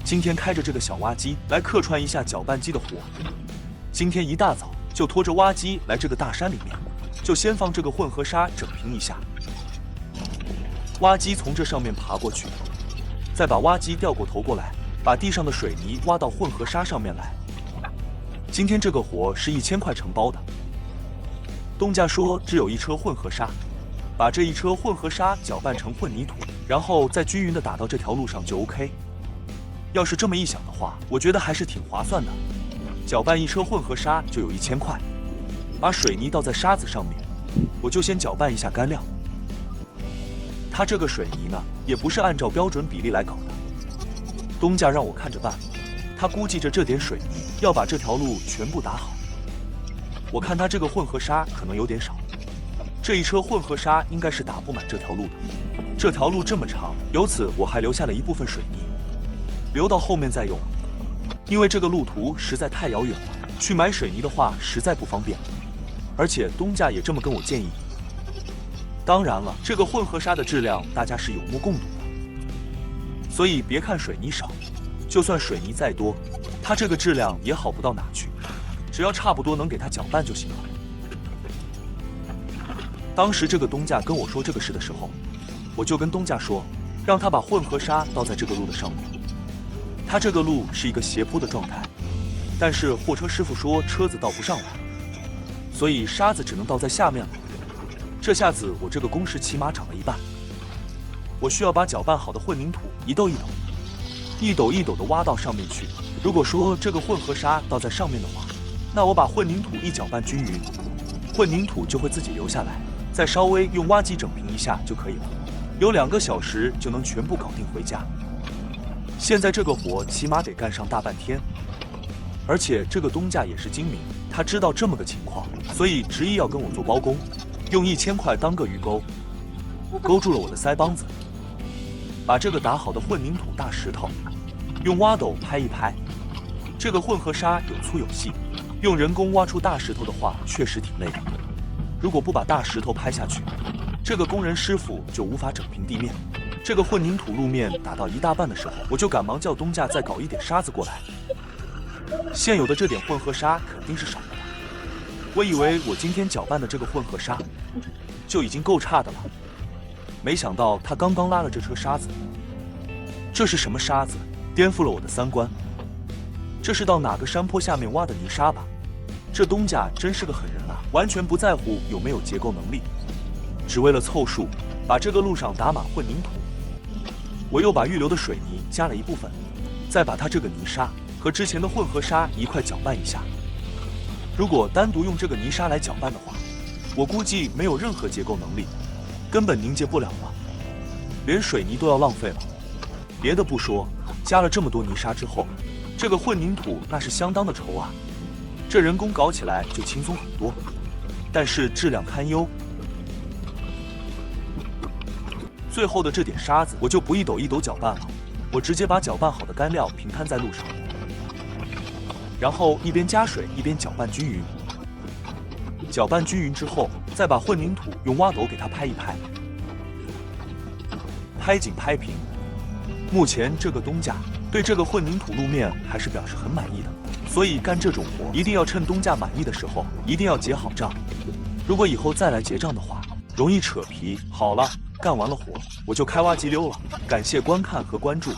今天开着这个小挖机来客串一下搅拌机的活。今天一大早就拖着挖机来这个大山里面，就先放这个混合沙整平一下。挖机从这上面爬过去，再把挖机掉过头过来，把地上的水泥挖到混合沙上面来。今天这个活是1000块承包的。东家说只有一车混合沙，把这一车混合沙搅拌成混凝土，然后再均匀的打到这条路上就 OK。要是这么一想的话，我觉得还是挺划算的。搅拌一车混合沙就有1000块，把水泥倒在沙子上面，我就先搅拌一下干料。他这个水泥呢，也不是按照标准比例来搞的，东家让我看着办。他估计着这点水泥要把这条路全部打好。我看他这个混合沙可能有点少，这一车混合沙应该是打不满这条路的。这条路这么长，由此我还留下了一部分水泥，留到后面再用。因为这个路途实在太遥远了，去买水泥的话实在不方便，而且东家也这么跟我建议。当然了，这个混合沙的质量大家是有目共睹的，所以别看水泥少，就算水泥再多，它这个质量也好不到哪去，只要差不多能给它搅拌就行了。当时这个东家跟我说这个事的时候，我就跟东家说，让他把混合沙倒在这个路的上面。他这个路是一个斜坡的状态，但是货车师傅说车子倒不上来，所以沙子只能倒在下面了。这下子我这个工时起码涨了一半。我需要把搅拌好的混凝土一斗一斗、一斗一斗的挖到上面去。如果说这个混合沙倒在上面的话，那我把混凝土一搅拌均匀，混凝土就会自己流下来，再稍微用挖机整平一下就可以了。有2个小时就能全部搞定回家。现在这个活起码得干上大半天，而且这个东家也是精明，他知道这么个情况，所以执意要跟我做包工，用1000块当个鱼钩，勾住了我的腮帮子。把这个打好的混凝土大石头用挖斗拍一拍。这个混合沙有粗有细，用人工挖出大石头的话确实挺累的。如果不把大石头拍下去，这个工人师傅就无法整平地面。这个混凝土路面打到一大半的时候，我就赶忙叫东家再搞一点沙子过来。现有的这点混合沙肯定是少的，我以为我今天搅拌的这个混合沙就已经够差的了，没想到他刚刚拉了这车沙子。这是什么沙子？颠覆了我的三观。这是到哪个山坡下面挖的泥沙吧？这东家真是个狠人啊，完全不在乎有没有结构能力，只为了凑数把这个路上打满混凝土。我又把预留的水泥加了一部分，再把它这个泥沙和之前的混合沙一块搅拌一下。如果单独用这个泥沙来搅拌的话，我估计没有任何结构能力，根本凝结不了了，连水泥都要浪费了。别的不说，加了这么多泥沙之后，这个混凝土那是相当的稠啊，这人工搞起来就轻松很多，但是质量堪忧。最后的这点沙子我就不一斗一斗搅拌了，我直接把搅拌好的干料平摊在路上，然后一边加水一边搅拌均匀。搅拌均匀之后，再把混凝土用挖斗给它拍一拍，拍紧拍平。目前这个东家对这个混凝土路面还是表示很满意的，所以干这种活一定要趁东家满意的时候，一定要结好账。如果以后再来结账的话，容易扯皮。好了，干完了活，我就开挖机溜了。感谢观看和关注。